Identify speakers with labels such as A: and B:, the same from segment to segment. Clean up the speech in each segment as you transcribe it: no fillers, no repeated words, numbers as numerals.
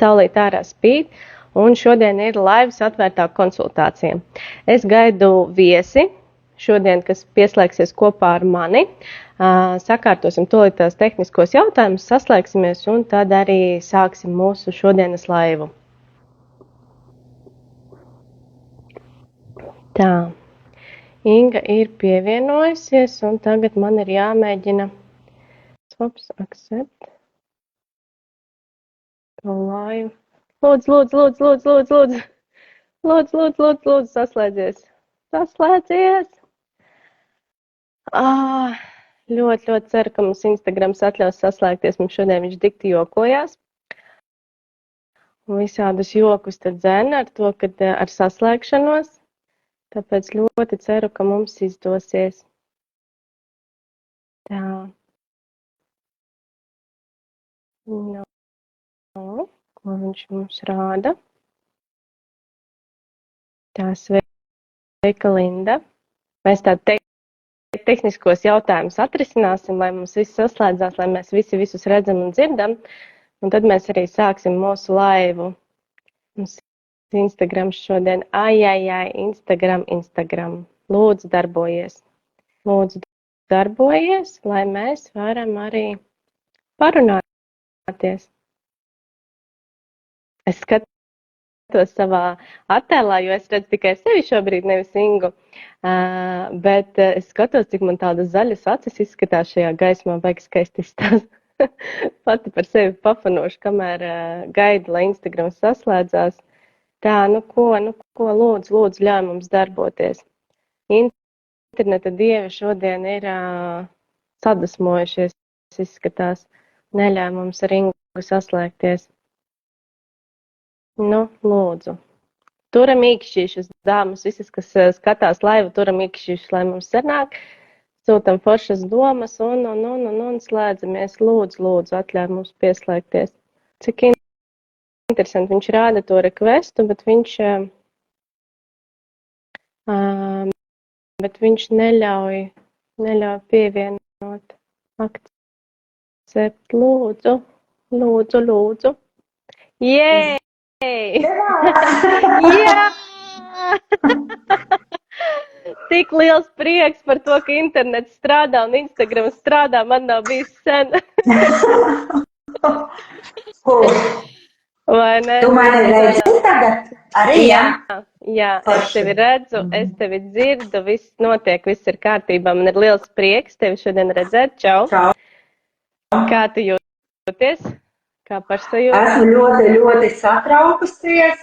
A: saulīt ārā spīd, un šodien ir laivas atvērtā konsultācija. Es gaidu viesi šodien, kas pieslēgsies kopā ar mani. Sakārtosim tūlītās tehniskos jautājumus, saslēgsimies un tad arī sāksim mūsu šodienas laivu. Tā, Inga ir pievienojusies, un tagad man ir jāmēģina accept laivu. Lūdzu, saslēdzies. Ļoti ceru, ka mums Instagrams atļaus saslēgties. Mums šodien viņš dikti jokojās. Un visādus jokus tad dzēna ar to, kad ar saslēgšanos. Tāpēc ļoti ceru, ka mums izdosies. Tā. No. Ko viņš mums rāda? Tā, sveika, Linda. Mēs tādu tehniskos jautājumus atrisināsim, lai mums viss saslēdzās, lai mēs visus redzam un dzirdam. Un tad mēs arī sāksim mūsu laivu. Mums Instagrams šodien. Instagram. Lūdzu, darbojies, lai mēs varam arī parunāties. Es skatos savā attēlā, jo es redzu tikai sevi šobrīd, nevis Ingu. Bet es skatos, cik man tādas zaļas acis izskatās šajā gaismā, baigi skaisti izstāst. Pati par sevi pafanošu, kamēr gaidu, lai Instagrams saslēdzās. Tā, nu ko, lūdzu, ļauj mums darboties. Interneta dievi šodien ir sadusmojušies, izskatās. Neļauj mums ar Ingu saslēgties. Nu, lūdzu. Turam īkšķīšus, dāmas, visas, kas skatās laivu, turam īkšķīšus, lai mums sanāk. Sūtam foršas domas un slēdzamies. Lūdzu, atļauj mums pieslēgties. Cik interesanti, viņš rāda to requestu, bet viņš neļauj pievienot. Akcept, lūdzu. Jē! Jā! Tik liels prieks par to, ka internets strādā un Instagram strādā, man nav bijis sen. Vai ne?
B: Tu mani redzi tagad? Arī, jā?
A: Jā, es tevi redzu, es tevi dzirdu, viss notiek, viss ir kārtībā. Man ir liels prieks tevi šodien redzēt. Čau! Kā tu jūties? Kā pašsajūta?
B: Esmu ļoti satraukusies,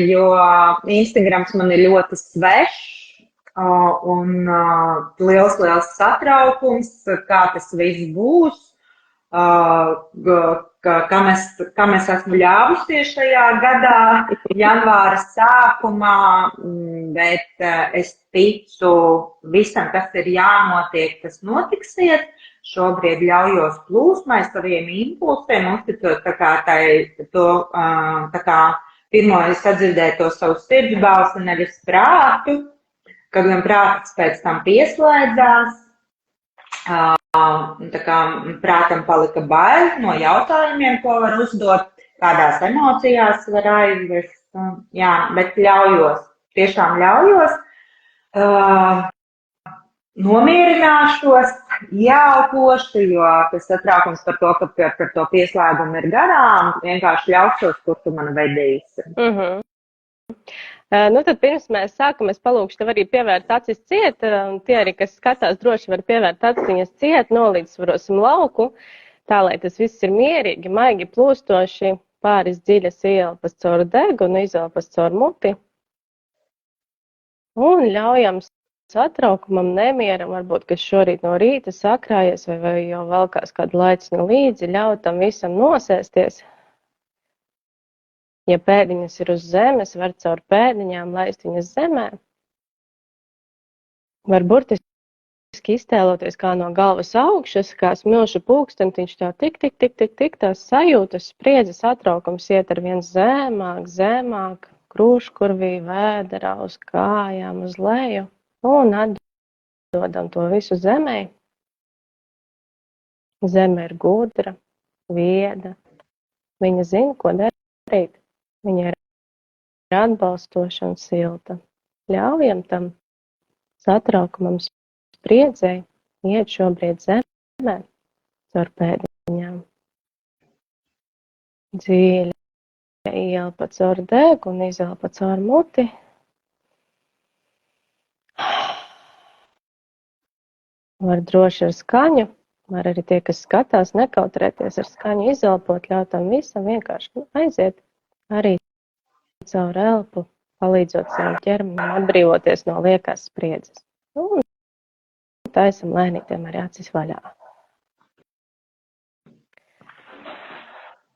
B: jo Instagrams man ir ļoti svešs un liels satraukums, kā tas viss būs, kam es esmu ļāvusies šajā gadā, janvāra sākumā, bet es ticu visam, kas ir jānotiek, tas notiksies. Šobrīd ļaujos plūsmai, saviem impulsiem, uzticot pirmo es sadzirdēju to savu sirds balsi, nevis prātu, kad gan prāts pēc tam pieslēdzās. Prātam palika bail no jautājumiem, ko var uzdot, kādās emocijās var aizvest. Jā, bet ļaujos, tiešām ļaujos. Nomierināšos, jāelpošu, jo tas satraukums par to, ka par to pieslēgumu ir garām, vienkārši ļaušos, kur tu mani vedīsi.
A: Nu tad pirms mēs sākam, es palūkšu tev arī pievērt acis ciet, un tie arī, kas skatās, droši var pievērt aciņas ciet, nolīdzsvarosim lauku, tā, lai tas viss ir mierīgi, maigi plūstoši, pāris dziļas ieelpas caur degu un izelpas caur muti. Un ļaujam satraukumam, nemieram, varbūt, kas šorīt no rīta sakrājies vai jau valkās kādu laiciņu līdzi, ļauj tam visam nosēsties. Ja pēdiņas ir uz zemes, var caur pēdiņām laist viņas zemē. Var burtiski iztēloties kā no galvas augšas, kā smilšu pulkstentiņš tā tik, tās sajūtas, spriedzes, satraukums iet ar vien zemāk, krūškurvī, vēderā, uz kājām, uz leju. Un atdodam to visu zemē. Zeme ir gudra, vieda. Viņa zina, ko darīt. labrīt. Viņa ir atbalstoša un silta. Ļaujam tam satraukumam, spriedzei iet šobrīd zemē caur pēdiņām. Dziļi ieelpa caur degu un izelpa caur muti. Var droši ar skaņu, var arī tie, kas skatās, nekautrēties ar skaņu izelpot, ļaut tam visam vienkārši aiziet arī caur elpu, palīdzot savam ķermenim atbrīvoties no liekās spriedzes. Un taisam lēnītiem arī acis vaļā.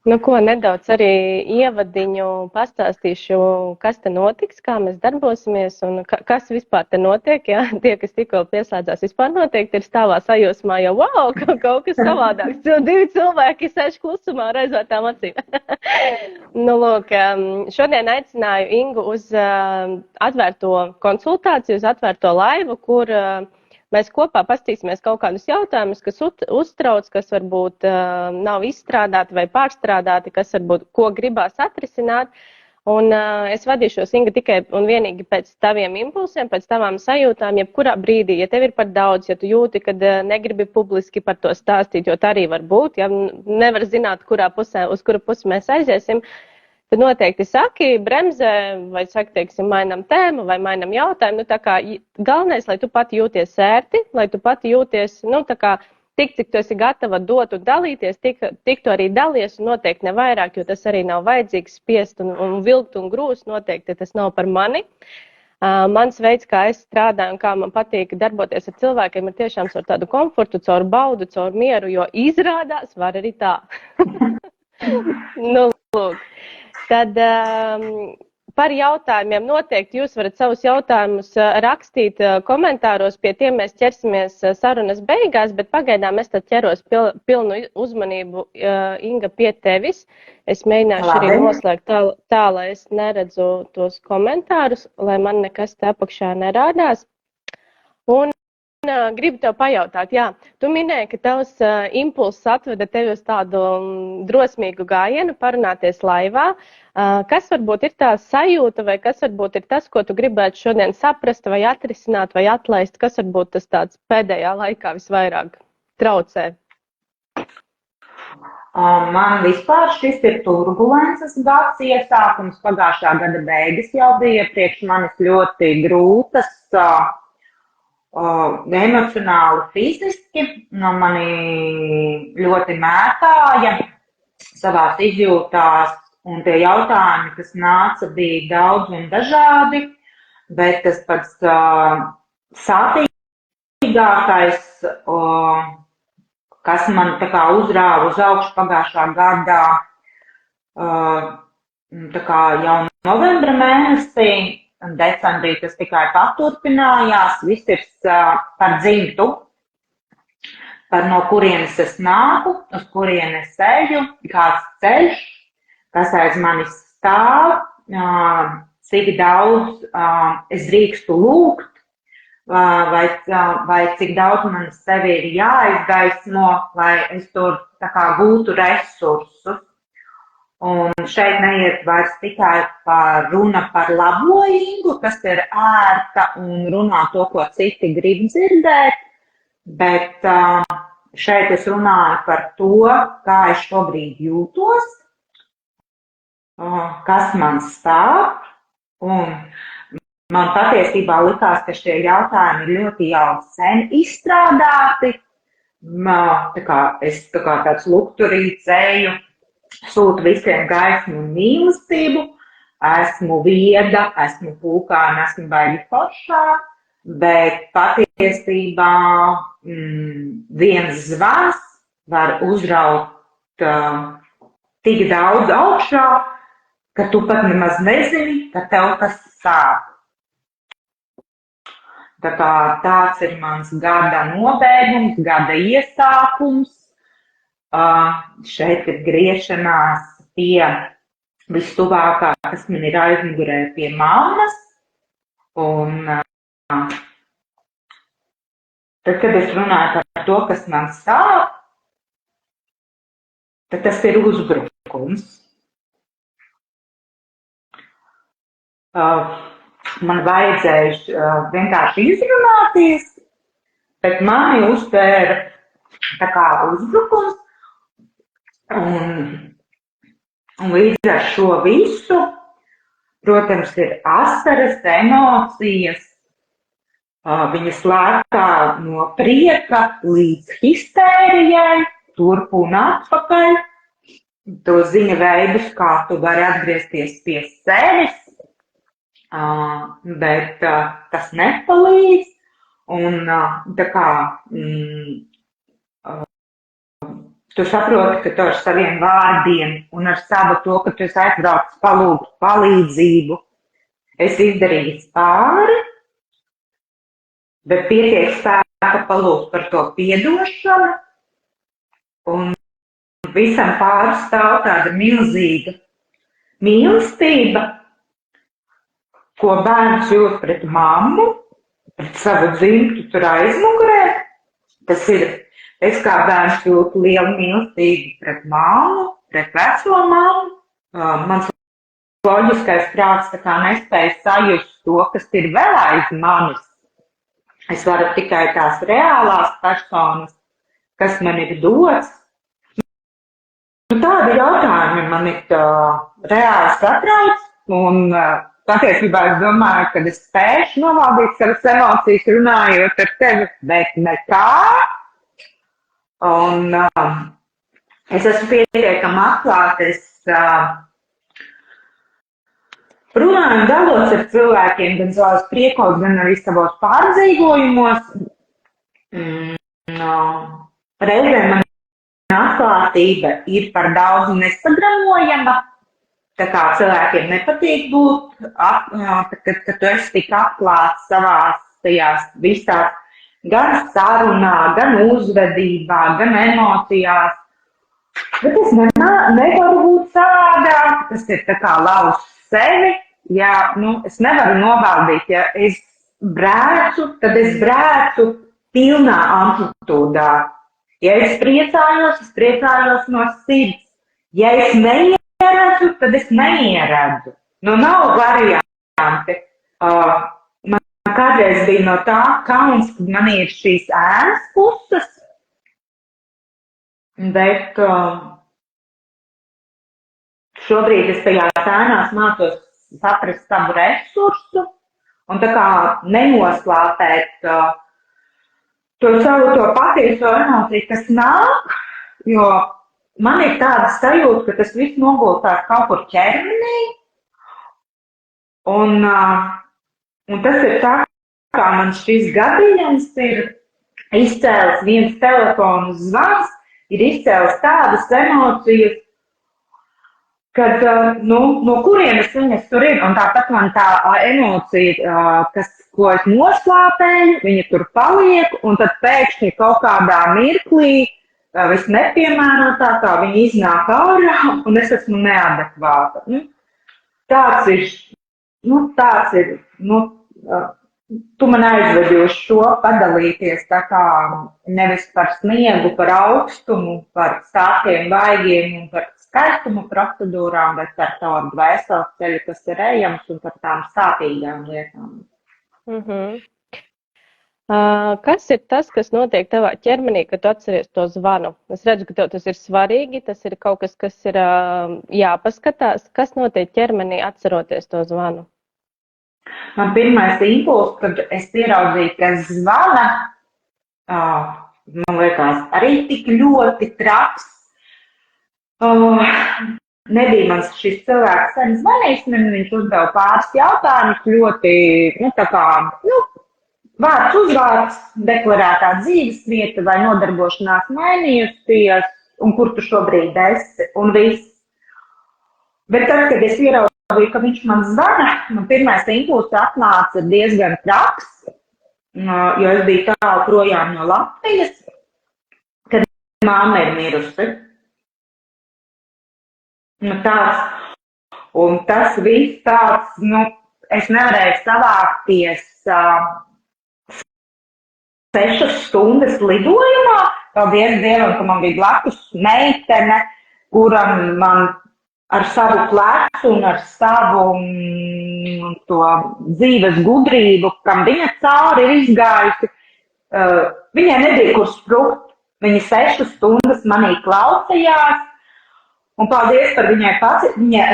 A: Nu ko, nedaudz arī ievadiņu pastāstīšu, kas te notiks, kā mēs darbosimies un kas vispār te notiek. Ja? Tie, kas tikko pieslēdzās, vispār noteikti ir stāvā sajūsmā, jau wow, kaut kas savādāks. Divi cilvēki sēž klusumā ar aizvērtām acīm. Nu, lūk, šodien aicināju Ingu uz atvērto konsultāciju, uz atvērto laivu, kur mēs kopā pastīsimies kaut kādus jautājumus, kas uztrauc, kas varbūt nav izstrādāti vai pārstrādāti, kas varbūt ko gribās atrisināt. Un es vadīšos, Inga, tikai un vienīgi pēc taviem impulsiem, pēc tavām sajūtām, jebkurā brīdī, ja tev ir par daudz, ja tu jūti, kad negribi publiski par to stāstīt, jo tā arī var būt, ja nevar zināt, uz kuru pusi mēs aiziesim, tad noteikti saki, bremzē, vai saki, teiksim, mainam tēmu vai mainam jautājumu. Nu, tā kā galvenais, lai tu pati jūties ērti, lai tu pati jūties, nu, tā kā tik, cik tu esi gatava dot un dalīties, tik tu arī dalies un noteikti ne vairāk, jo tas arī nav vajadzīgs spiest un vilkt un grūst, noteikti tas nav par mani. Mans veids, kā es strādāju un kā man patīk darboties ar cilvēkiem, ir tiešām caur tādu komfortu, caur baudu, caur mieru, jo izrādās var arī tā. Nu, lūk. Tad par jautājumiem noteikti jūs varat savus jautājumus rakstīt komentāros, pie tiem mēs ķersimies sarunas beigās, bet pagaidām es tad ķeros pilnu uzmanību, Inga, pie tevis. Es mēģināšu arī noslēgt tā, lai es neredzu tos komentārus, lai man nekas te apakšā nerādās. Un gribu tev pajautāt, jā, tu minēji, ka tavs impulss atveda tevi uz tādu drosmīgu gājienu parunāties laivā. Kas varbūt ir tā sajūta vai kas varbūt ir tas, ko tu gribētu šodien saprast vai atrisināt vai atlaist, kas varbūt tas tāds pēdējā laikā visvairāk traucē?
B: Man vispār šis ir turbulences gads iesākums, pagājušā gada beigas jau bija priekš manis ļoti grūtas, emocionāli, fiziski, mani ļoti mētāja savās izjūtās, un tie jautājumi, kas nāca, bija daudz un dažādi, bet tas pats sāpīgākais, kas man tā kā uzrāva uz augšu pagājušā gadā, tā kā jau novembra mēnesī, decembrī tas tikai paturpinājās, viss ir par dzimtu, par no kurienes es nāku, uz kurienes eju, kāds ceļš, kas aiz manis stāv, cik daudz es drīkstu lūgt, vai cik daudz man sevi ir jāizgaismo, lai es tur tā kā gūtu resursus. Un šeit neiet vairs tikai par runa par labo Ingu, kas ir ērta un runā to, ko citi grib dzirdēt, bet šeit es runāju par to, kā es šobrīd jūtos, kas man stāv, un man patiesībā likās, ka šie jautājumi ir ļoti jau sen izstrādāti, es tāds lukturīts eju, sūtu visiem gaismu un mīlestību, esmu vieda, esmu pūkāna, esmu baigi foršā, bet patiesībā viens zvans var uzraut tik daudz augšā, ka tu pat nemaz nezini, ka tev tas sāp. Tā kā tāds ir mans gada nobeigums, gada iesākums. Šeit ir griešanās pie vistuvākā, kas man ir aizmugurē pie mammas. Un tad, kad es runāju par to, kas man sāp, tad tas ir uzbrukums. man vajadzēja vienkārši izrunāties, bet mani uztvēra tā kā uzbrukums, un līdz ar šo visu, protams, ir asaras, emocijas, viņas lēkā no prieka līdz histērijai, turp un atpakaļ. To ziņa veidus, kā tu vari atgriezties pie sevis, bet tas nepalīdz. Un tā kā tu saproti, ka tu ar saviem vārdiem un ar savu to, ka tu esi aizbraucis palūgt palīdzību, esi izdarījis pāri, bet pietiek spēka palūgt par to piedošanu, un visam pārstāv tāda milzīga mīlestība, ko bērns jūt pret mammu, pret savu dzimtu tur aizmugurē. Tas ir, es kā bērns jūtu lielu mīlestību pret mammu, pret veco mammu. Mans loģiskais prāts tā kā nespēja sajust to, kas ir vēl aiz manis. Es varu tikai tās reālās personas, kas man ir dots. Tādi jautājumi man ir reāli satrauc, un patiesībā es domāju, ka es spēšu novaldīt savas emocijas runājot ar tevi, bet nekā. Un es esmu pietiekami atklāta, es runāju un dalos ar cilvēkiem gan savos priekos, gan arī savos pārdzīvojumos. Reizēm man atklātība ir par daudz nesagramojama, tā kā cilvēkiem nepatīk būt, ka tu esi tik atklāts savās tajās visās, gan sarunā, gan uzvedībā, gan emocijās. Bet es nevaru būt savādāk, tas ir tā kā lauzt sevi, ja es nevaru novaldīt, ja es brēcu, tad es brēcu pilnā amplitūdā. Ja es priecājos no sirds. Ja es neieredzu, tad es neieredzu. Nav varianti. Man kādreiz bija no tā kauns, kad man ir šīs ēnas puses, bet šobrīd es tajās ēnās mācos saprast savu resursu un tā kā nenoslāpēt to savu to patieso emociju, kas nāk, jo man ir tāda sajūta, ka tas viss nogulstās kaut kur ķermenī, un tas ir tā, kā man šis gadījums ir izcēlis viens telefonu zvans, ir izcēlis tādas emocijas, kad, no kurienes viņas tur ir, un tāpat man tā emocija, ko es noslāpēju, viņa tur paliek, un tad pēkšņi kaut kādā mirklī, visnepiemērotākā, viņa iznāk ārā, un es esmu neadekvāta. Tāds ir, tu man aizvedi uz šo padalīties tā kā nevis par sniegu, par augstumu, par sākiem vaigiem un par skaistumu procedūrām, bet par tādu dvēseles ceļu, kas ir ejams un par tām sāpīgām lietām.
A: Kas ir tas, kas notiek tavā ķermenī, kad tu atceries to zvanu? Es redzu, ka tev tas ir svarīgi, tas ir kaut kas, kas ir jāpaskatās. Kas notiek ķermenī atceroties to zvanu?
B: Man pirmais impulss, kad es ieraudzīju, ka zvana, man liekas, arī tik ļoti traks. Nebija mans šis cilvēks sen zvanījis, viņš uzdeva pāris jautājumus, ļoti, tā kā, vārds uzvārds, deklarētā dzīves vieta vai nodarbošanās mainījusies, un kur tu šobrīd esi, un viss. Bet tad, kad es ieraudzīju, ka viņš man zvana, man pirmais impulss atnāca diezgan traks, jo es biju tālu projām no Latvijas, kad mamma ir mirusi. Un tas viss tāds, es nevarēju savākties 6 stundas lidojumā. Paldies Dievam, ka man bija blakus meitene, kura man ar savu plecu un ar savu to dzīves gudrību, kam viņa cauri ir izgājusi. Viņai nebija kur sprukt. Viņa 6 stundas manī klausījās. Un paldies par viņai pats. Viņa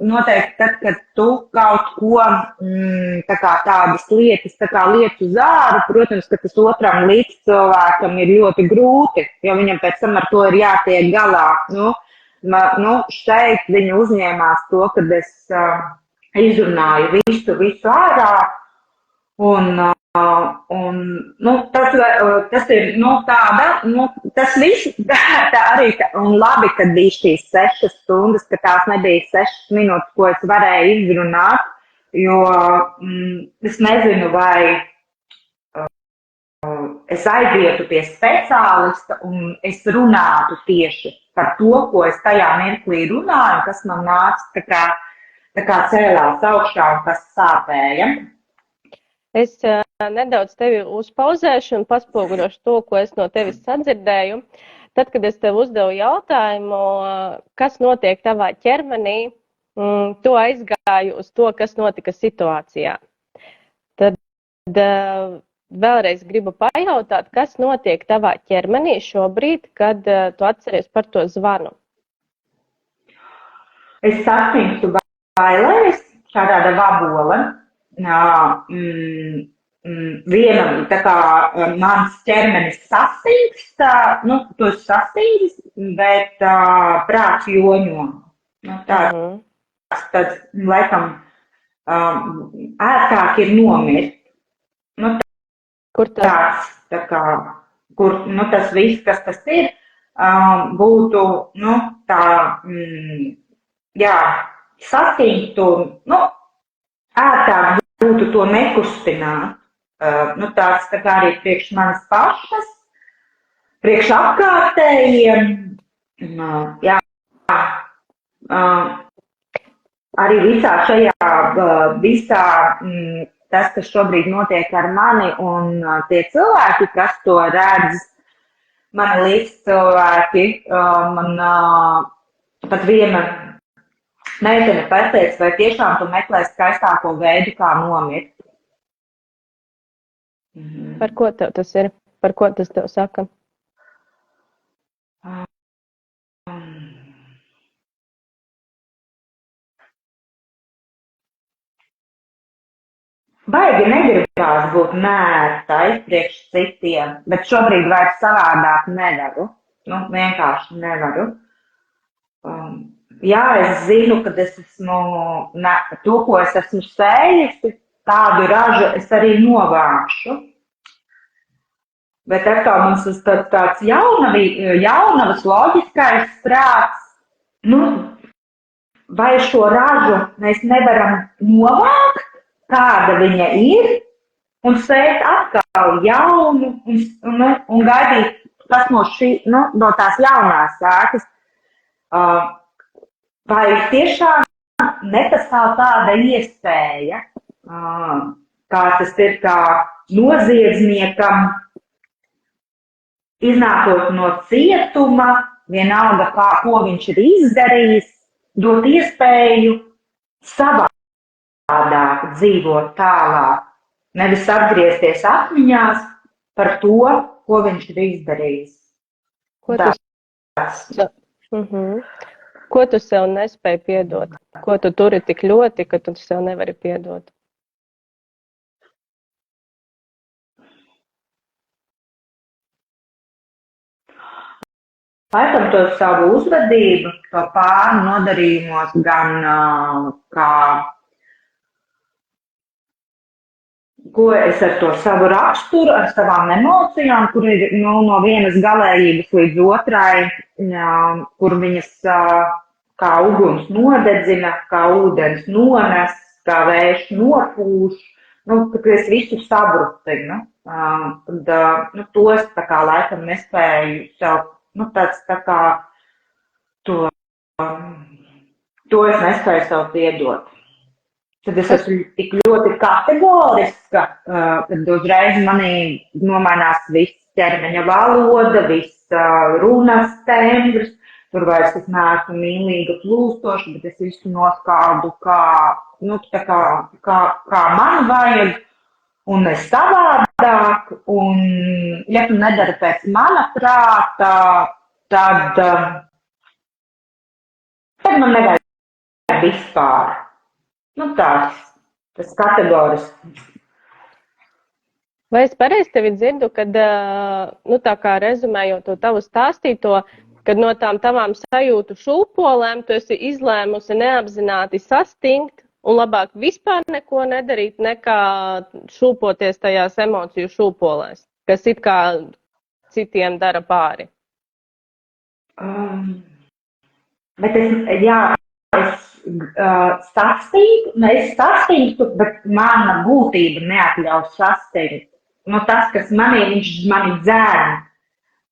B: noteikti tad, kad tu kaut ko tādas lietas, liec uz āru, protams, ka tas otram līdz cilvēkam ir ļoti grūti, jo viņam pēc tam ar to ir jātiek galā. Šeit viņa uzņēmās to, kad es izrunāju visu ārā. Tas ir tas viss tā arī, un labi, kad bija šīs 6 stundas, ka tās nebija 6 minūtes, ko es varēju izrunāt, jo es nezinu, vai es aizietu pie speciālista un es runātu tieši par to, ko es tajā mirklī runāju, kas man nāca tā kā cēlās augšā un kas sāpēja.
A: Es nedaudz tevi uzpauzēšu un paspoguļošu to, ko es no tevis sadzirdēju. Tad, kad es tev uzdevu jautājumu, kas notiek tavā ķermenī, to aizgāju uz to, kas notika situācijā. Tad vēlreiz gribu pajautāt, kas notiek tavā ķermenī šobrīd, kad tu atceries par to zvanu.
B: Es sastingstu bailēs, šādā vabola. Vienam tā kā mans ķermenis sastingst, tu esi sastingst, bet prāts joņo. Tāds, laikam, ērtāk ir nomirt.
A: Kur
B: tāds, tā kā, kur, tas viss, kas tas ir, būtu, sastingst un, ērtāk būtu to nekustināt. Tāds tā kā arī priekš manas pašas, priekš apkārtējiem. Arī visā šajā, tas, kas šobrīd notiek ar mani un tie cilvēki, kas to redz, mani līdzcilvēki, man pat viena meitene pateica, vai tiešām tu meklē skaistāko veidu, kā nomirt.
A: Par ko tev tas ir? Par ko tas tev saka? Baigi negribās būt nērtai priekš citiem, bet šobrīd vairs savādāk nevaru. Vienkārši nevaru. Jā, es zinu, ka es esmu, to, ko es esmu sējusi, tādu ražu es arī novākšu. Bet atkal mums tas tāds jaunavas loģiskais prāts, vai šo ražu mēs nevaram novākt, kāda viņa ir, un sēt atkal jaunu un gaidīt, kas no tās jaunās sēkas. Vai tiešām nepastāv tāda iespēja, kā tas ir kā noziedzniekam, iznākot no cietuma, vienalga, ko viņš ir izdarījis, dot iespēju savādāk dzīvot tālāk, nevis atgriezties atmiņās par to, ko viņš ir izdarījis. Ko tu sev nespēji piedot? Ko tu turi tik ļoti, ka tu sev nevari piedot?
B: Laikam to savu uzvedību, to pāri nodarījumos, gan ko es ar to savu raksturu, ar savām emocijām, kur ir no vienas galējības līdz otrai, kur viņas kā uguns nodedzina, kā ūdens nones, kā vējš nopūš, kad es visu sabrutinu. To es tā kā laikam nespēju sev, tāds tā kā to es nespēju sev piedot. Tad es esmu tik ļoti kategoriska, kad uzreiz manī nomainās viss ķermeņa valoda, viss runas tembrs. tur vairs es neesmu mīlīga plūstoša, bet es visu noskaudu kā man vajag, un es savādāk, un ja tu nedari pēc mana prāta, tad man nevajag vispār. Tas kategorisks.
A: Vai es pareizi tevi dzirdu, kad, tā kā rezumējot to tavu stāstīto, kad no tām tavām sajūtu šūpolēm tu esi izlēmusi neapzināti sastingt un labāk vispār neko nedarīt, nekā šūpoties tajās emociju šūpolēs, kas it kā citiem dara pāri?
B: Bet es sastingstu, bet mana būtība neatļauj sastingt. Tas, kas mani dzēna,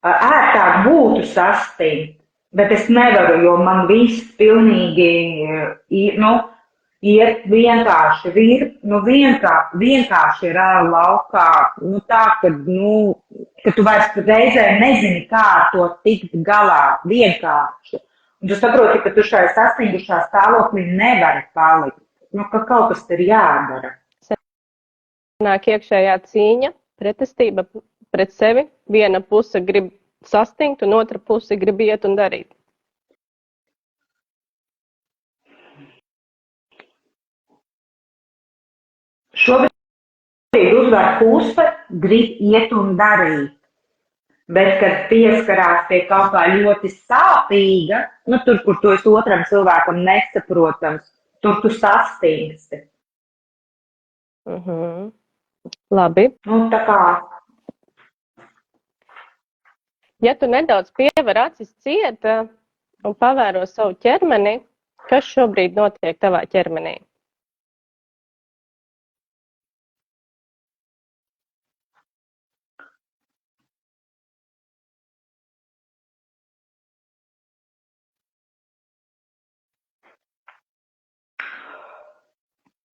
B: ērtāk būtu sastingt, bet es nevaru, jo man viss pilnīgi iet vienkārši vienkārši ir laukā, tā, ka tu vairs reizē nezini, kā to tikt galā, vienkārši. Un tu saproti, ka tu šai sastingušā stāvoklī nevari palikt, ka kaut kas ir jādara.
A: Nāk iekšējā cīņa, pretestība pret sevi, viena puse grib sastingt, un otra puse grib iet un darīt.
B: Šobrīd uzvar puse, grib iet un darīt. Bet, kad pieskarās pie kaut kā ļoti sāpīga, tur, kur tu esi otram cilvēkam nesaprotams, tur tu sastingsti.
A: Labi.
B: Tā kā.
A: Ja tu nedaudz piever acis ciet un pavēro savu ķermeni, kas šobrīd notiek tavā ķermenī?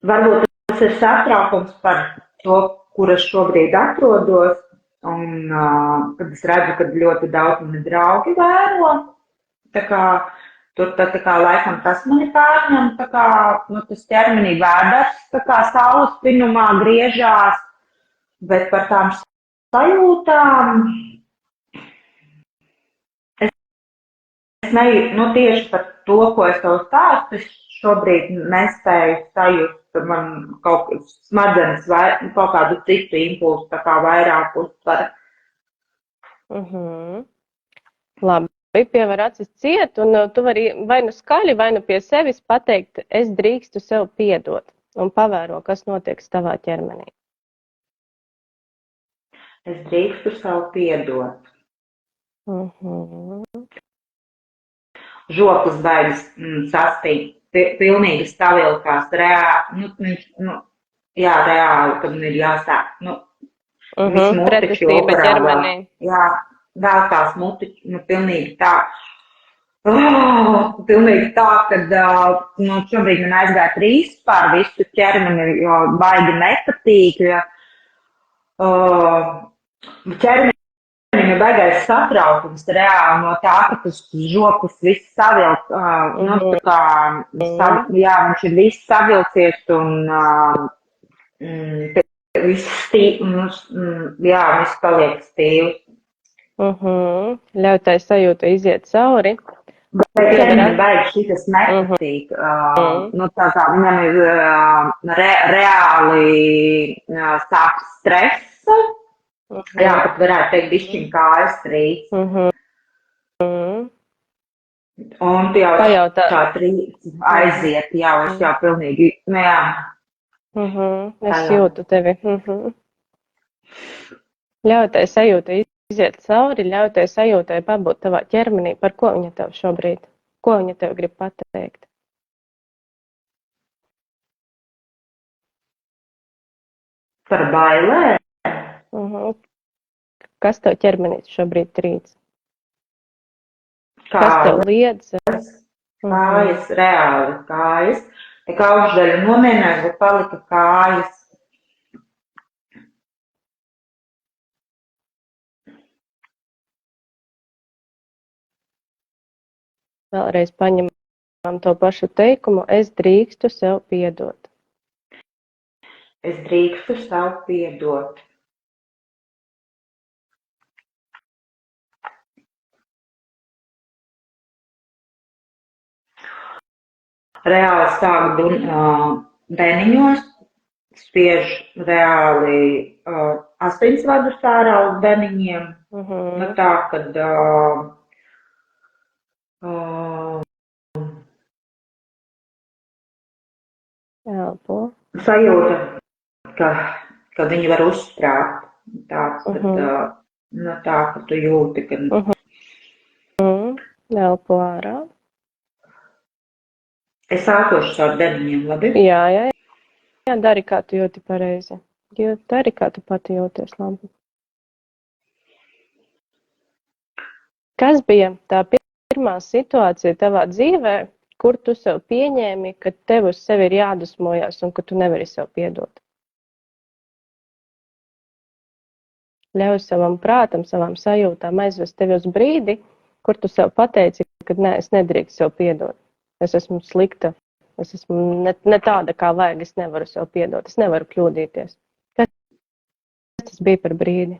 B: Varbūt tas ir satraukums par to, kur es šobrīd atrodos, un kad es redzu, ka ļoti daudz mani draugi vēro, tur laikam tas mani pārņem, tas ķermenī vēders, saules spinumā griežās, bet par tām sajūtām es neju, tieši par to, ko es tev stāstu, es šobrīd nespēju sajust. Man kaut kas smadzenes vai kaut kādu citu impulsu vairāk uztver.
A: Labi, piever acis ciet, un tu vari vai nu skaļi, vai nu pie sevis pateikt, es drīkstu sev piedot, un pavēro, kas notiek tavā ķermenī.
B: Es drīkstu sev piedot. Žoklis baigas sastingt. Pilnīgi stabilkās, reāli, reāli, kad man ir jāsāk,
A: pretestība ķermenī.
B: Jā, vēl tās mutiķi, pilnīgi tā, kad, šobrīd man aizgāja trīs pār visu ķermeni, jo baigi nepatīk, ķermeni ir baigais satraukums reāli no tā, ka tas žoklis viss savilk, viņš ir viss savilcies un viss paliek stīvs.
A: Ļauj tai sajūta iziet cauri.
B: Bet ķermenim baigi šitas nepatīk. Viņam ir reāli sāp stresa. Jā, pat varētu teikt, bišķiņ kājas trīc. Un tu jau tā trīc aiziet, es jau pilnīgi,
A: Es jūtu tevi. Ļauj tai sajūta iziet cauri, ļauj tai sajūtai pabūt tavā ķermenī. Par ko viņa tev šobrīd? Ko viņa tev grib pateikt?
B: Par bailēm?
A: Kas tev ķermenī šobrīd trīc? Kas tev liedz?
B: Kājas, reāli kājas. Tā augšdaļa nomierinājās, bet palika kājas.
A: vēlreiz paņemam to pašu teikumu, es drīkstu sev piedot.
B: Es drīkstu sev piedot. Reāli sāk beniņos, spiež reāli asinsvadus ārā uz beniņiem. Nu tā, kad
A: Elpo.
B: sajūta, ka viņi var uzsprāgt. Tāds, kad, nu tā, ka tu jūti, ka...
A: Elpo ārā.
B: Es sākošu caur beniņiem, labi?
A: Jā, dari, kā tu jūti pareizi. Dari, kā tu pati jūties labi. Kas bija tā pirmā situācija tavā dzīvē, kur tu sev pieņēmi, ka tev uz sevi ir jādusmojas un ka tu nevari sev piedot? Ļauj savam prātam, savām sajūtām aizvest tevi uz brīdi, kur tu sev pateici, ka nē, es nedrīkstu sev piedot. Es esmu slikta, es esmu ne tāda, kā vajag, es nevaru sev piedot, es nevaru kļūdīties. Kas tas bija par brīdi?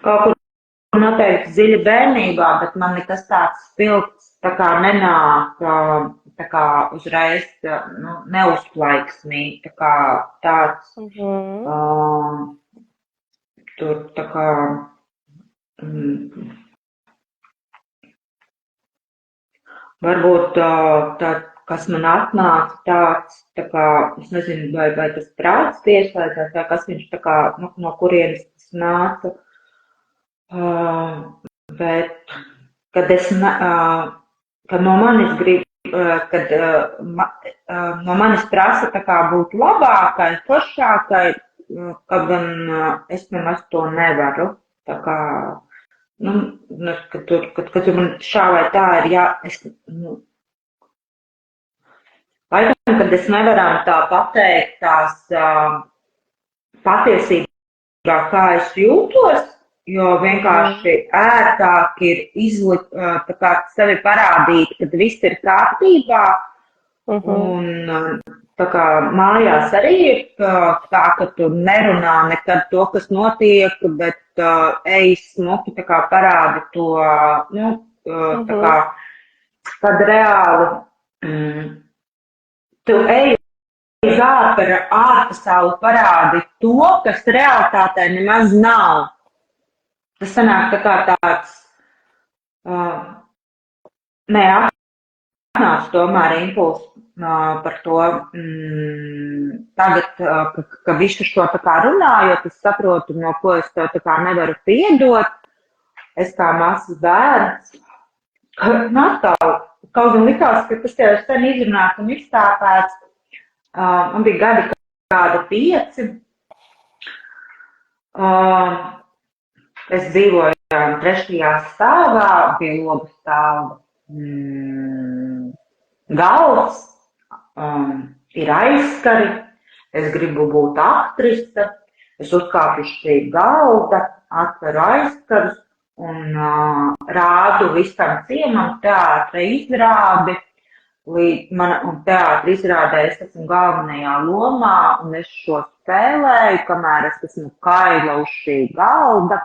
B: Kaut kur noteikti dziļi bērnībā, bet man nekas tāds spilgts tā kā nenāk tā kā uzreiz neuzplaiksnī, tā kā tāds tur tā kā varbūt tā, kas man atnāca tāds, tā kā, es nezinu, vai tas prāts tieslēdzās, vai kas viņš tā kā, no kurienes tas nāca, bet, kad kad no manis grib, kad no manis prasa tā kā būt labākai, foršākai, kad gan es nemaz to nevaru, tā kā, kad man šā vai tā ir laikam, kad es nevaram tā pateikt tās patiesībā, kā es jūtos, jo vienkārši ērtāk ir tā kā sevi parādīt, kad viss ir kārtībā, un tā kā mājās arī ir tā, ka tu nerunā nekad to, kas notiek, bet ej smuki tā kā parādi to, tā kā, kad reāli tu ej uz ārpasauli parādi to, kas realitātē nemaz nav. Tas sanāk tā kā tāds, atnāca tomēr impulss par to, tagad, ka visu šo tā kā runājot, es saprotu, no ko es tev tā kā nevaru piedot, es kā mazs bērns, kaut gan likās, ka tas jau sen izrunāts un izstāpēts, man bija gadi kāda 5, es dzīvoju 3. stāvā, pie logu stāva galds, ir aizskari, es gribu būt aktrise, es uzkāpu uz šī galda, atveru aizskarus un rādu visam ciemam teātra izrādi. Un teātra izrādē es esmu galvenajā lomā, un es šo spēlēju, kamēr es esmu kaila uz šī galda,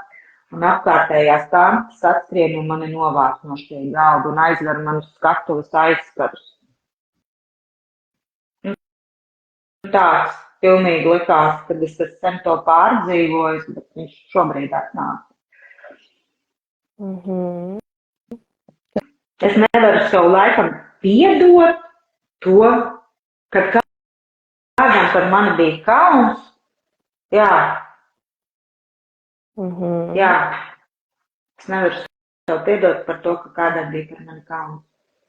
B: un apkārtējās tantes atskrien un mani novāc no šī galda un aizver manus skatuves aizskarus. Tāds pilnīgi likās, kad es sen to pārdzīvojis, bet viņš šobrīd atnāk. Es nevaru sev laikam piedot to, kad kādam par mani bija kauns. Jā. Jā. Es nevaru sev piedot par to, ka kādam bija par mani kauns.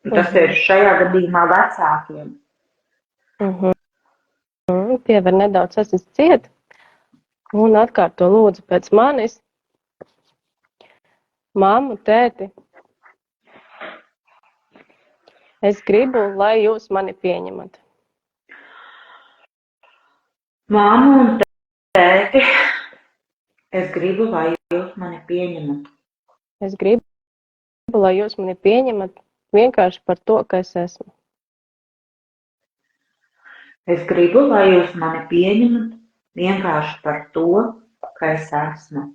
B: Un tas ir šajā gadījumā vecākiem.
A: Piever nedaudz asis ciet un atkārto lūdzu pēc manis. Mammu, tēti, es gribu, lai jūs mani pieņemat.
B: Māmu un tēti, es gribu, lai jūs mani pieņemat.
A: Es gribu, lai jūs mani pieņemat vienkārši par to, ka es esmu.
B: Es gribu, lai jūs mani pieņemat vienkārši par to, ka es esmu.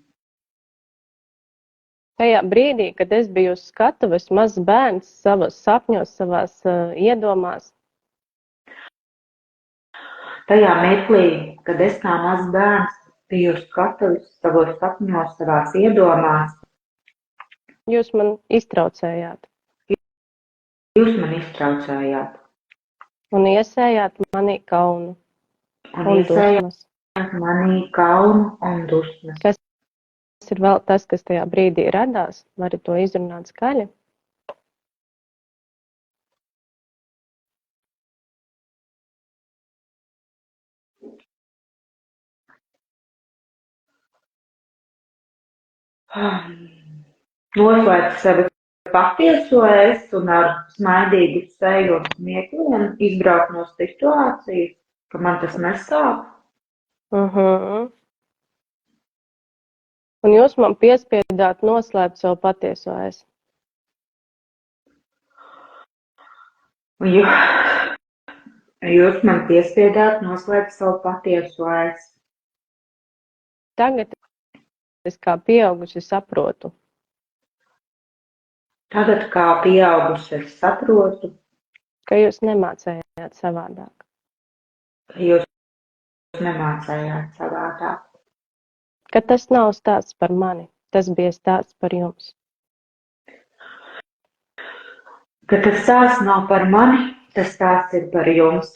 A: Tajā brīdī, kad es biju uz skatuves, mazs bērns savos sapņos, savās iedomās.
B: Tajā mirklī, kad es kā mazs bērns biju uz skatuves, savos sapņos, savās iedomās,
A: Jūs man iztraucējāt
B: jūs man iztraucējāt
A: un iesējāt manī kaunu
B: un
A: un
B: iesējāt
A: dusmas.
B: manī kaunu un dusmas.
A: Kas ir vēl tas, kas tajā brīdī radās? Vari to izrunāt skaļi?
B: Noslēdz sevi patieso es un ar smaidīgu seju un smiekliem izbraukt no situācijas, ka man tas nesāp.
A: Un jūs man piespiedāt noslēpt savu patieso es.
B: Un jūs man piespiedāt noslēpt savu patieso es.
A: Tagad es kā pieauguši saprotu,
B: Tagad kā pieaugusi es saprotu,
A: ka jūs nemācējāt savādāk.
B: ka jūs nemācējāt savādāk.
A: Ka tas nav stāsts par mani, tas bija stāsts par jums.
B: Ka tas stāsts nav par mani, tas stāsts ir par jums.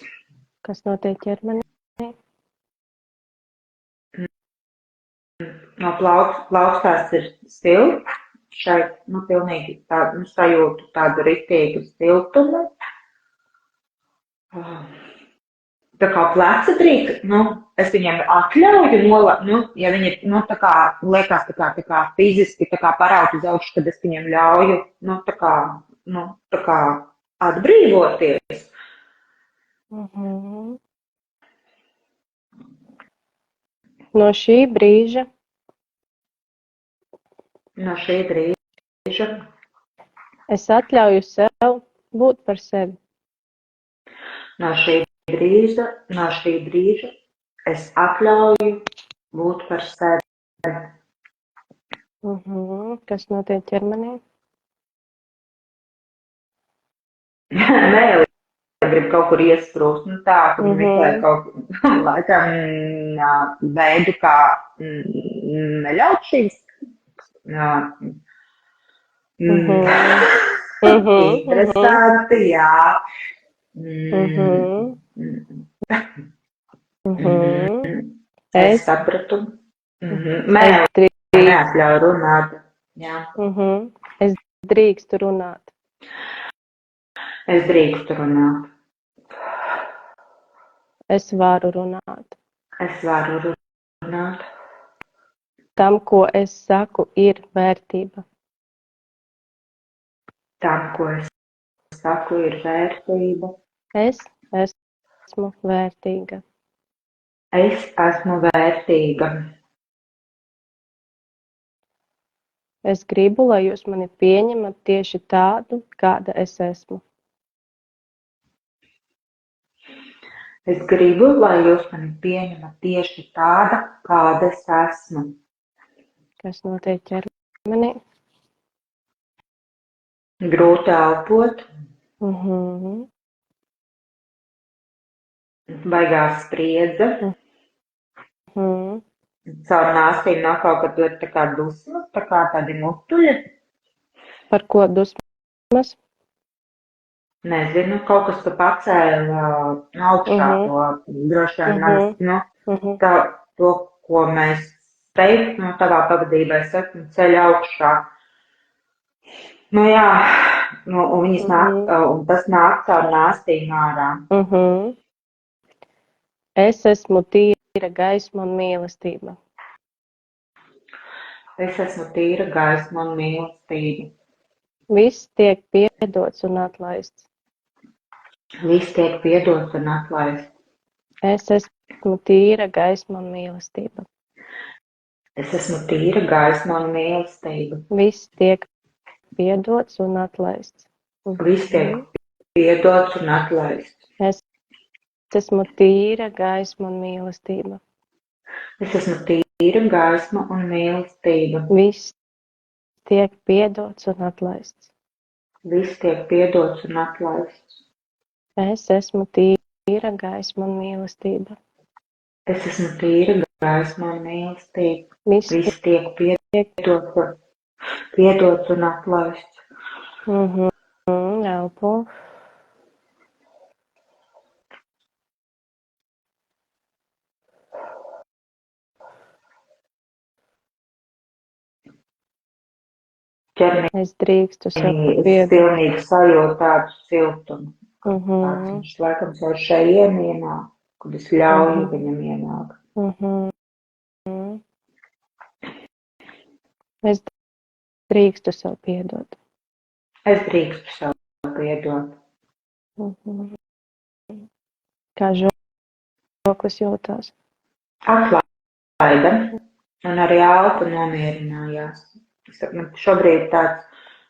A: Kas notiek ķermenī?
B: No plaukstās ir stilts. Šeit, pilnīgi tādu, sajūtu tādu ritīgu stiltumu. Tā kā pleci drīk, es viņiem atļauju, ja viņi, tā kā, liekas tā kā fiziski, tā kā paraut uz augšu, tad es viņiem ļauju, tā kā atbrīvoties.
A: No šī brīža es atļauju sev būt par sevi.
B: No šī brīža es atļauju būt par sevi.
A: Kas notiek ķermenī?
B: Nē, grib kaut kur iesprūst, tā, ka meklē kaut laikam veidu, kā neļaut šīs. Interesanti, jā. Es sapratu. Neatļauju runāt. Jā.
A: Es drīkstu runāt.
B: Es drīkstu runāt.
A: Es varu runāt.
B: Es varu runāt.
A: Tam, ko es saku, ir vērtība.
B: Tam, ko es saku, ir vērtība.
A: Es esmu vērtīga.
B: Es esmu vērtīga.
A: Es gribu, lai jūs mani pieņemat tieši tādu, kāda es esmu.
B: Es gribu, lai jūs mani pieņemat tieši tāda, kāda es esmu.
A: Kas notiek ķermenī?
B: Grūti elpot. Baigās spriedze. Caur nāstīm nav kaut kad tur tā kā dusmas, tā kā tādi mutuļi.
A: Par ko dusmas?
B: Nezinu, kaut kas tu pacēla augšā to droši vien, to, ko mēs teikt, tavā pavadībā es saku, ceļ augšā. Jā, un viņas nāk, un tas nāk caur nāstīm ārā.
A: Es esmu tīra gaisma un mīlestība.
B: Es esmu tīra gaisma un mīlestība.
A: Viss tiek piedots un atlaists.
B: Viss tiek piedots un atlaists.
A: Es esmu esmu tīra gaisma un mīlestība.
B: Es esmu tīra gaisma un mīlestība.
A: Viss tiek piedots un atlaists.
B: Viss tiek piedots un atlaists.
A: Es esmu tīra gaisma un mīlestība.
B: Es esmu tīra gaisma un mīlestība.
A: Viss tiek piedots un atlaists.
B: Viss tiek piedots un atlaists.
A: Es esmu tīra gaisma un mīlestība.
B: Es esmu tīra gaisma un mīlestība. Viss tiek piedots un atlaists.
A: Elpo. Es drīkstu sev piedot.
B: Es pilnīgi sajūtu tādu siltumu. Viņš laikam caur šeit ienāk, kad es ļauju viņam ienākt.
A: Es drīkstu sev piedot.
B: Es drīkstu sev piedot.
A: Kā žoklis jūtās.
B: Atlaida. Un arī elpa nomierinājās. Man šobrīd tāds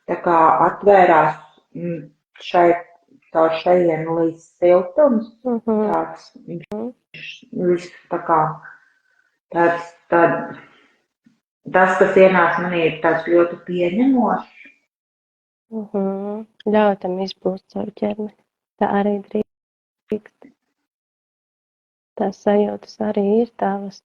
B: tā kā atvērās šeit caur šeit līdz siltums. Tāds, viss tā kā tāds, tas, kas ienāca manī, ir tāds ļoti pieņemošs.
A: Ļauj tam izplūst caur ķermeni. Tā arī drīkst. Tās sajūtas arī ir tavas.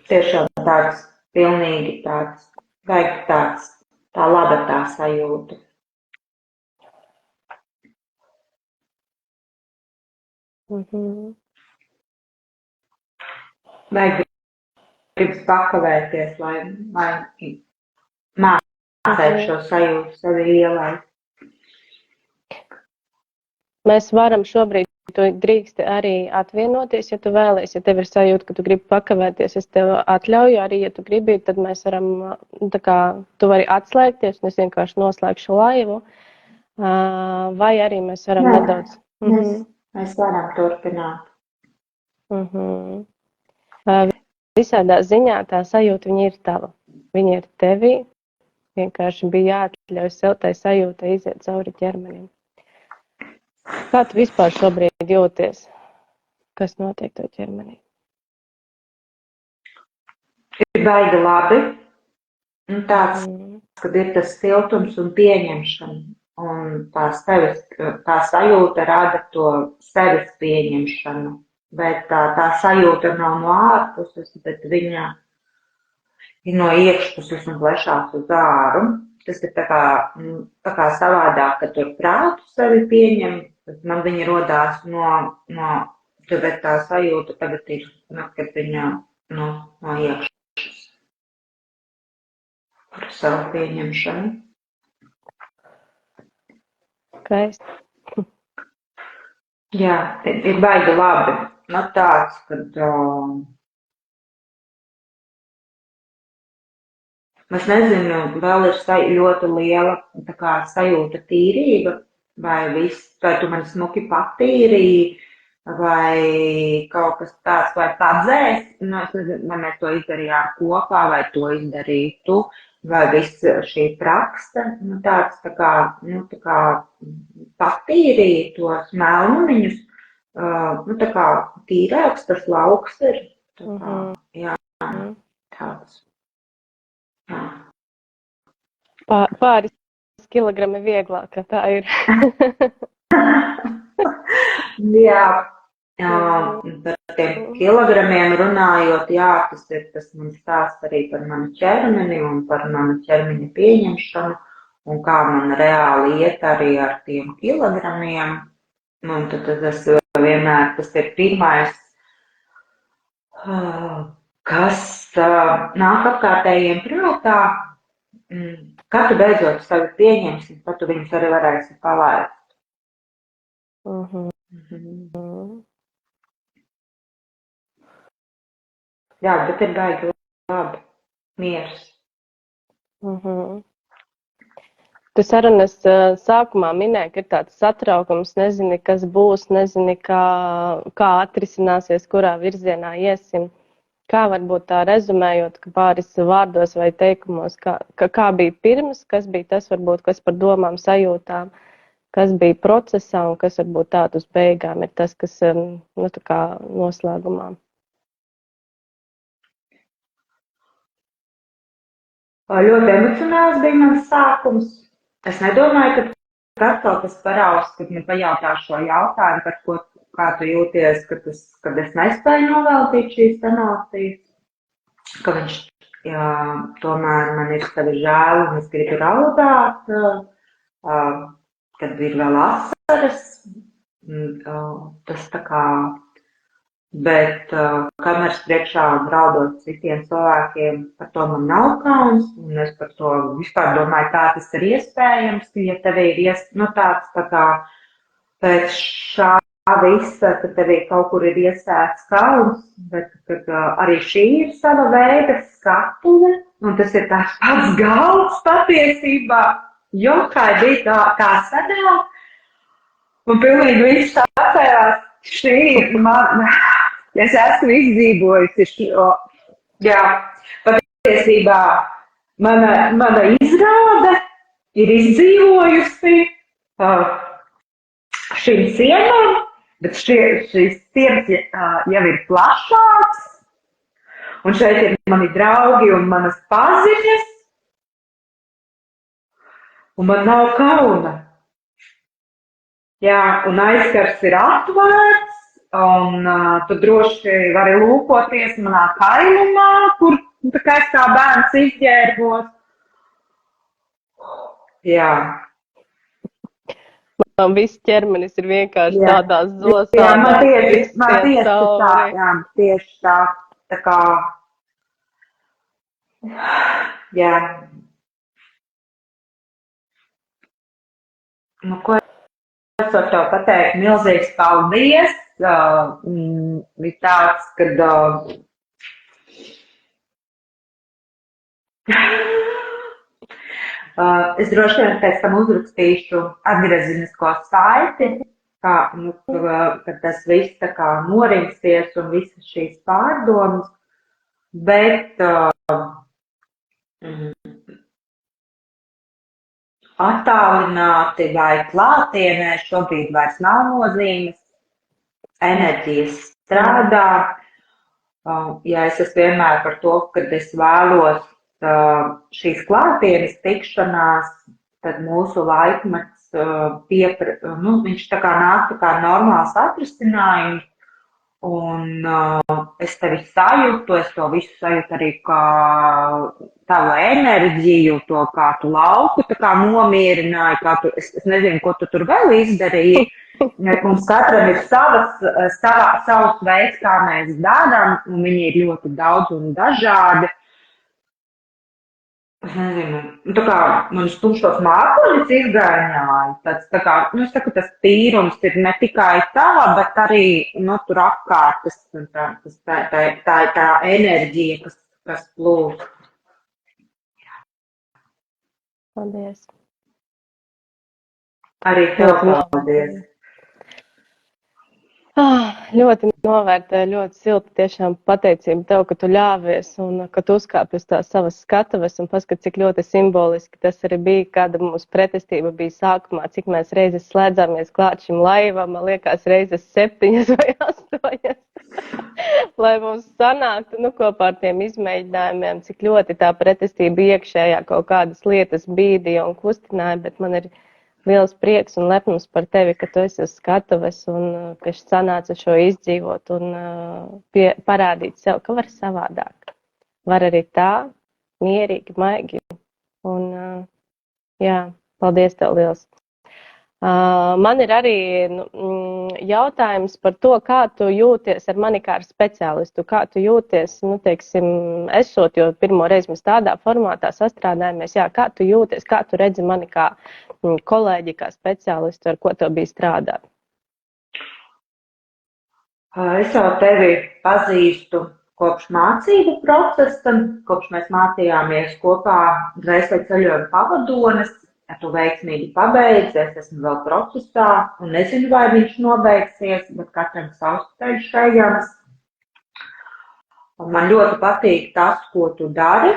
B: Tiešām tāds, pilnīgi tāds, vajag tāds, tā laba tā sajūta. Vajag gribas pakavēties, lai mācētu šo sajūtu sevi ielaist.
A: Mēs varam šobrīd, tu drīksti arī atvienoties, ja tu vēlies, ja tev ir sajūta, ka tu gribi pakavēties, es tev atļauju arī, ja tu gribi, tad mēs varam, tā kā, tu vari atslēgties, un es vienkārši noslēgšu laivu, vai arī mēs varam nedaudz.
B: Mēs varam turpināt.
A: Visādā ziņā tā sajūta, viņa ir tava. Viņa ir tevī, vienkārši bija jāatļauj sev tai sajūtai iziet cauri ķermenim. Kā tu vispār šobrīd jūties? Kas notiek tev ķermenī?
B: Ir baigi labi. Un tāds, kad ir tas siltums un pieņemšana. Un tā sajūta rada to sevis pieņemšanu. Bet tā sajūta nav no ārpuses, bet viņa ir no iekšpuses un plešās uz āru. Tas ir tā kā savādāk, kad tur prātu sevi pieņem, tad man viņa rodās bet tā sajūta tagad ir, kad viņa no iekšpuses. Par savu pieņemšanu.
A: Skaisti.
B: Jā, ir baigi labi. No tāds, kad es nezinu, vēl ir ļoti liela tā kā sajūta tīrība, vai tu mani smuki patīrīji, vai kaut kas tāds, vai padzēs. Es nezinu, vai mēs to izdarījām kopā, vai to izdarīji tu, vai viss šī praksa, tāds tā kā patīrīja tos melnumiņus, tā kā tīrāks tas lauks ir. Jā, tāds. Jā.
A: Pāris kilogrami vieglāk, tā ir.
B: Jā, par tiem kilogramiem runājot, jā, tas ir tas man stāsts arī par manu ķermeni un par manu ķermeņa pieņemšanu un kā man reāli iet arī ar tiem kilogramiem. Un tad tas vienmēr tas ir pirmais, kas nāk apkārtējiem prātā, kad tu beidzot sevi pieņemsi, tad tu viņus arī varēsi palaist. Jā, bet ir baigi labi. Miers.
A: Mhm. Tu sarunas sākumā minēji, ka ir tāds satraukums, nezini, kas būs, nezini, kā atrisināsies, kurā virzienā iesim. Kā varbūt tā rezumējot, ka pāris vārdos vai teikumos, kā bija pirms, kas bija tas varbūt, kas par domām, sajūtām, kas bija procesā un kas varbūt tādu uz beigām ir tas, kas, nu, tā kā noslēgumā.
B: Ļoti emocionāls bija mans sākums. Es nedomāju, ka atkal tas paraugs, kad man pajautā šo jautājumu, par ko, kā tu jūties, kad es nespēju noveltīt šīs emocijas, ka viņš, jā, tomēr man ir sevi žēl un es gribu raudāt, kad ir vēl asaras, tas tā kā, bet kameras priekšā raudot citiem cilvēkiem, par to man nav kauns, un es par to vispār domāju, kā tas ir iespējams, ja tev ir tāds tā kā pēc šā visa, ka tev kaut kur ir iesēts kauns, bet kad arī šī ir sava veida skatuve, un tas ir tāds pats galds patiesībā, jo kā bija kā sadēl, un pilnīgi viss atcerās, šī ir man, es esmu izdzīvojusi, jā, patiesībā mana izrāde ir izdzīvojusi šim ciemam, bet šis ciems jau ir plašāks, un šeit ir mani draugi un manas paziņas, un man nav kauna. Jā, un aizkars ir atvērts, un tu droši vari lūkoties manā kailumā, kur tā kā es kā bērns izģērbos. Jā.
A: Man viss ķermenis ir vienkārši tādās zosādās.
B: Jā, man tieši tā kā, jā. Nu, ko es varu tev pateikt? Milzīgs paldies. Ir tāds, kad es droši vien pēc tam uzrakstīšu atgriezenisko saiti, kad tas viss tā kā norimsies un visas šīs pārdomas, bet attālināti vai klātienē šobrīd vairs nav nozīmes, enerģijas strādā, ja es esmu vienmēr par to, kad es vēlos šīs klātienes tikšanās, tad mūsu laikmets viņš tā kā nāk tā kā normāls atrisinājums, un es tevi sajūtu, es to visu sajūtu arī kā tavu enerģiju, to kā tu lauku tā kā nomierināji, es nezinu, ko tu tur vēl izdarīji. Mums katram ir savs veids, kā mēs darām, un viņi ir ļoti daudz un dažādi. Es nezinu, tā kā manas tumšos mākoņus izgaiņāja, tā kā, es saku, tas tīrums ir ne tikai tā, bet arī, tur apkārt, tā enerģija, kas plūst.
A: Paldies.
B: Arī tev paldies.
A: Ļoti novērtēju, ļoti silti tiešām pateicību tev, ka tu ļāvies un ka tu uzkāpi uz tās savas skatuves un paskat, cik ļoti simboliski tas arī bija, kāda mūsu pretestība bija sākumā, cik mēs reizes slēdzāmies klāt šim laivam, man liekas, reizes 7 vai 8, lai mums sanāktu, kopā ar tiem izmēģinājumiem, cik ļoti tā pretestība iekšējā kaut kādas lietas bīdīja un kustināja, bet man ir liels prieks un lepnums par tevi, ka tu esi uz skatuves un ka sanāca šo izdzīvot un parādīt sev, ka var savādāk. Var arī tā, mierīgi, maigi. Un jā, paldies tev liels. Man ir arī jautājums par to, kā tu jūties ar manikāru speciālistu, kā tu jūties, esot, jo pirmo reizi mēs tādā formātā sastrādājamies, kā tu jūties, kā tu redzi mani kā kolēģi, kā speciālistu, ar ko tev bija strādāt?
B: Es jau tevi pazīstu kopš mācību procesa, kopš mēs mācījāmies kopā dvēseli ceļojuma pavadones, tu veiksmīgi pabeidzies, esmu vēl procesā un nezinu, vai viņš nobeigsies, bet katram savs ceļš ejams. Man ļoti patīk tas, ko tu dari.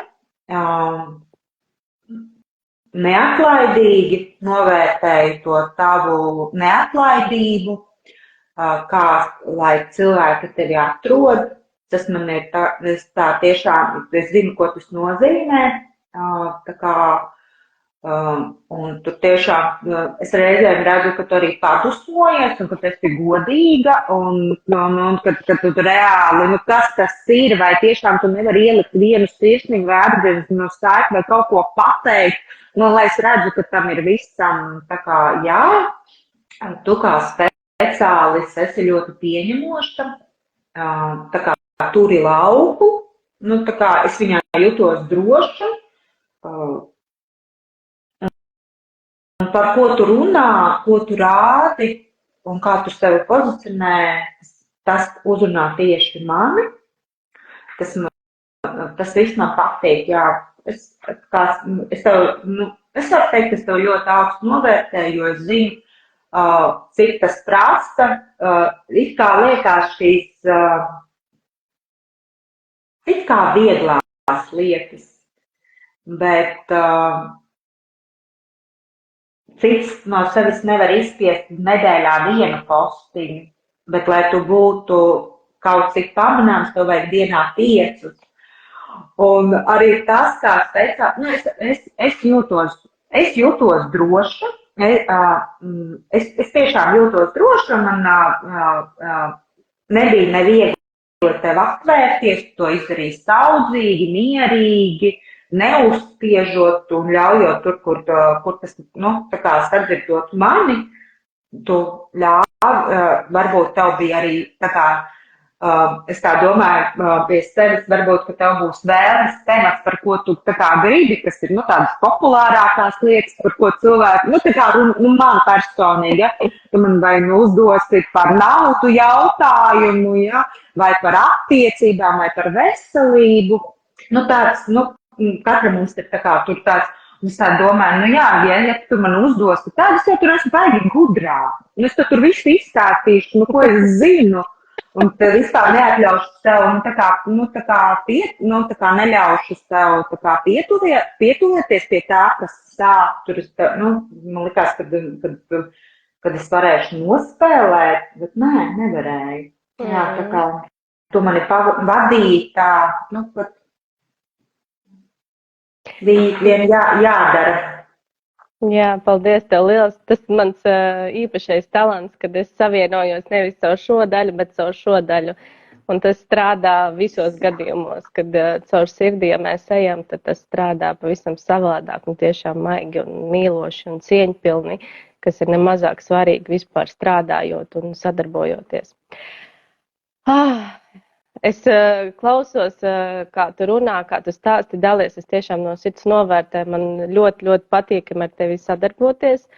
B: Neatlaidīgi novērtēju to tavu neatlaidību, kā lai cilvēki tevi atrod. Tas man ir tā tiešām, es zinu, ko tas nozīmē. Tā kā, un tu tiešām, es reizēm redzu, ka tu arī padusmojies un ka tu esi godīga un kad tu reāli, kas tas ir, vai tiešām tu nevari ielikt vienu sirsniņu vērtības no saiti vai kaut ko pateikt, lai es redzu, ka tam ir visam tā kā jā, tu kā speciālists esi ļoti pieņemoša, tā kā turi lauku, tā kā es viņā jutos droša, un par ko tu runā, ko tu rādi un kā tu sevi pozicionē, tas uzrunā tieši mani. Tas viss man patīk, jā. Es varu teikt, ka es tev ļoti augstu novērtēju, jo es zinu, cik tas prasa. It kā liekas šīs it kā vieglās lietas, bet cits no sevis nevar izspiest nedēļā vienu postiņu, bet, lai tu būtu kaut cik pamanāms, tev vajag dienā 5. Un arī tas, kā es jūtos droša, es tiešām jūtos droša, man nebija neviegli tev atvērties, to izdarīja saudzīgi, mierīgi, neuzspiežot un ļaujot tur, kur tas, tā kā sadzirdot mani, tu ļāvi, varbūt tev bija arī tā kā, es tā domāju pie sevis, varbūt, ka tev būs vēlmes temats, par ko tu tā kā gribi, kas ir, tādas populārākās lietas, par ko cilvēki, tā kā, man personīgi, ja, tu man vai uzdosi par naudu jautājumu, ja, vai par attiecībām, vai par veselību, tāds, katra mums ir tā kā tur tāds, es tā domāju, ja tu man uzdosi tādu, es jau tur esmu baigi gudrā, un es tur visu izstāstīšu, ko es zinu. Un tad vispār neatļaušu sev, neļaušu sev pietuvieties pie tā, kas sāp. Tur man likās, kad es varēšu nospēlēt, bet nē, nevarēju. Jā, tā kā tu mani vadīji tā, pat vien jādara.
A: Jā, paldies tev liels. Tas mans īpašais talants, kad es savienojos nevis caur šo daļu, bet caur šo daļu. Un tas strādā visos gadījumos, kad caur sirdi, ja mēs ejam, tad tas strādā pavisam savādāk un tiešām maigi un mīloši un cieņpilni, kas ir nemazāk svarīgi vispār strādājot un sadarbojoties. Es klausos, kā tu runā, kā tu stāsti, dalies. Es tiešām no sirds novērtēju. Man ļoti, ļoti patīkami ar tevi sadarboties,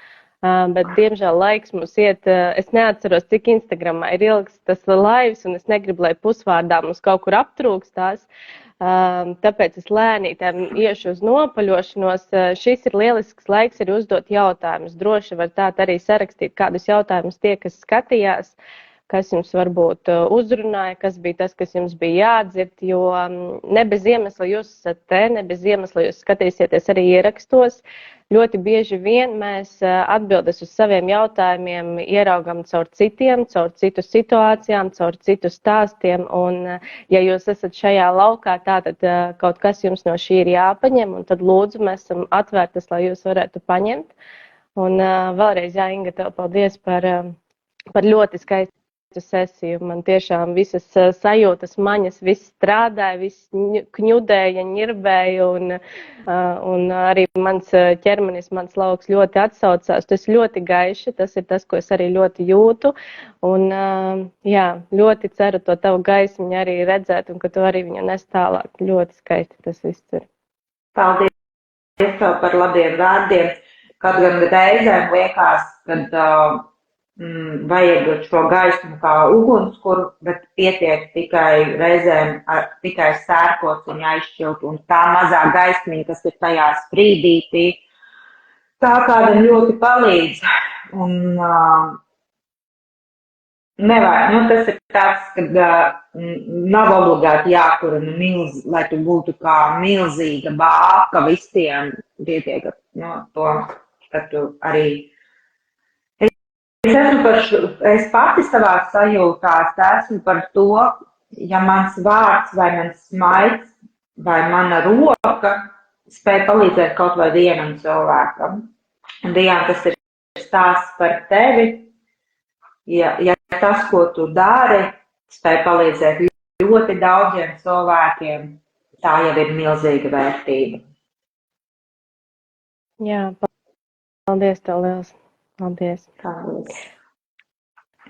A: bet, diemžēl, laiks mums iet. Es neatceros, cik Instagramā ir ilgs tas laivs, un es negribu, lai pusvārdā mums kaut kur aptrūkstās. Tāpēc es lēnītēm iešu uz nopaļošanos. Šis ir lielisks laiks arī uzdot jautājumus. Droši var tā arī sarakstīt, kādus jautājumus tie, kas skatījās, kas jums varbūt uzrunāja, kas bija tas, kas jums bija jādzird, jo ne bez iemesla jūs esat te, ne bez iemesla jūs skatīsieties arī ierakstos. Ļoti bieži vien mēs atbildes uz saviem jautājumiem ieraugam caur citiem, caur citu situācijām, caur citu stāstiem, un ja jūs esat šajā laukā, tātad kaut kas jums no šī ir jāpaņem, un tad lūdzu, mēs esam atvērtas, lai jūs varētu paņemt. Un vēlreiz, Inga, tev paldies par ļoti skaistu sesiju. Man tiešām visas sajūtas, maņas, viss strādāja, viss kņudēja, ņirbēja, un arī mans ķermenis, mans lauks ļoti atsaucās. Tas ļoti gaiši, tas ir tas, ko es arī ļoti jūtu, un jā, ļoti ceru to tavu gaismiņu arī redzēt, un ka tu arī viņu nes tālāk. Ļoti skaisti tas viss ir.
B: Paldies tev par labiem vārdiem, kad gan reizēm liekas, kad vajag šo gaismu kā ugunskura, bet pietiek tikai reizēm tikai sērkociņu aizšķilt, un tā mazā gaismiņa, kas ir tajā sprīdītī, tā kādam ļoti palīdz. Un tas ir tāds, kad nav obligāti jākurina lai tu būtu kā milzīga bāka visiem, pietiek to, ka tu arī. Es pati savā sajūtās esmu par to, ja mans vārds vai mans smaids vai mana roka spēj palīdzēt kaut vai vienam cilvēkam. Un, Diana, tas ir stāsts par tevi. Ja tas, ko tu dari, spēj palīdzēt ļoti daudziem cilvēkiem, tā jau ir milzīga vērtība.
A: Jā, paldies tev liels. Paldies.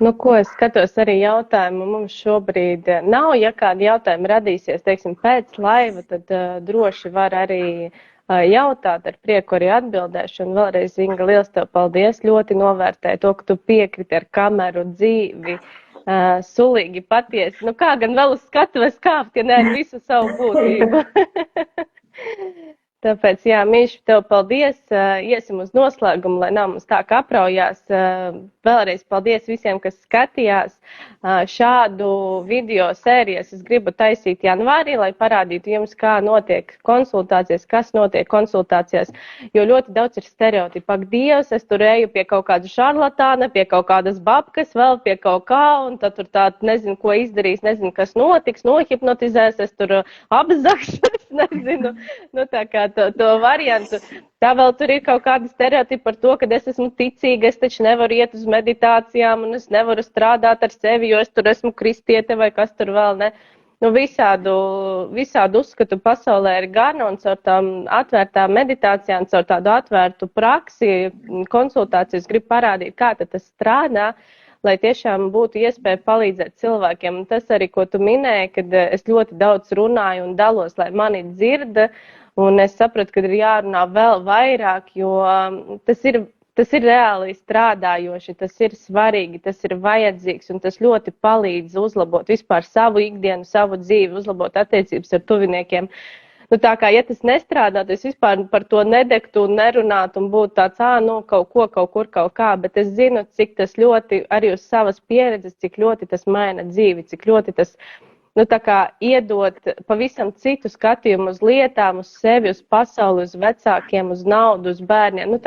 A: Ko es skatos arī jautājumu, mums šobrīd nav, ja kādi jautājumi radīsies, teiksim, pēc laiva, tad droši var arī jautāt, ar prieku arī atbildēšu, un vēlreiz, Inga, liels tev paldies, ļoti novērtēju to, ka tu piekriti ar kameru dzīvi, sulīgi patiesi, kā gan vēl uz skatuves kāpt, ja ne ar visu savu būtību. Tāpēc, jā, Mīši, tev paldies. Iesim uz noslēgumu, lai nav mums tā, ka apraujās. Vēlreiz paldies visiem, kas skatījās. Šādu video sērijas es gribu taisīt janvārī, lai parādītu jums, kā notiek konsultācijas, kas notiek konsultācijās. Jo ļoti daudz ir stereotipu. Ak, Dievs, es tur eju pie kaut kāda šarlatāna, pie kaut kādas babkas, vēl pie kaut kā, un tad tur tā nezinu, ko izdarīs, nezinu, kas notiks, nohipnotizēs, es tur apzakšu, nezinu. Tā kā to variantu. Tā vēl tur ir kaut kāda stereotipa par to, ka es esmu ticīga, es taču nevaru iet uz meditācijām un es nevaru strādāt ar sevi, jo es tur esmu kristiete vai kas tur vēl ne. Visādu uzskatu pasaulē ir gan, un caur tām atvērtām meditācijām, caur tādu atvērtu praksi, konsultācijas grib parādīt, kā tad tas strādā, lai tiešām būtu iespēja palīdzēt cilvēkiem. Un tas arī, ko tu minēji, kad es ļoti daudz runāju un dalos, lai mani dzirda, un es sapratu, ka ir jārunā vēl vairāk, jo tas ir reāli strādājoši, tas ir svarīgi, tas ir vajadzīgs, un tas ļoti palīdz uzlabot vispār savu ikdienu, savu dzīvi, uzlabot attiecības ar tuviniekiem. Tā kā, ja tas nestrādātu, es vispār par to nedegtu un nerunātu un būtu tāds, kaut kā, bet es zinu, cik tas ļoti arī uz savas pieredzes, cik ļoti tas maina dzīvi, cik ļoti tas iedot pavisam citu skatījumu uz lietām, uz sevi, uz pasauli, uz vecākiem, uz naudu, uz bērniem.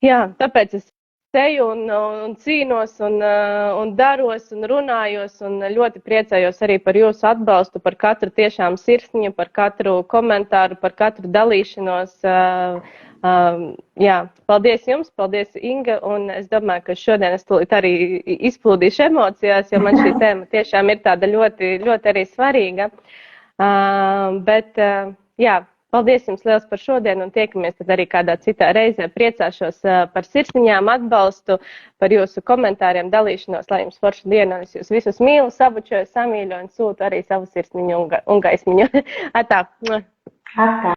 A: Tāpēc es eju un cīnos un daros un runājos un ļoti priecājos arī par jūsu atbalstu, par katru tiešām sirsniņu, par katru komentāru, par katru dalīšanos. Paldies jums, paldies Inga, un es domāju, ka šodien es tūlīt arī izplūdīšu emocijās, jo man šī tēma tiešām ir tāda ļoti, ļoti arī svarīga. Paldies jums liels par šodienu un tiekamies tad arī kādā citā reizē. Priecāšos par sirsniņām, atbalstu, par jūsu komentāriem, dalīšanos, lai jums forša diena. Es jūs visus mīlu, sabučoju, samīļoju un sūtu arī savu sirsniņu un gaismiņu. Atā!
B: Atā!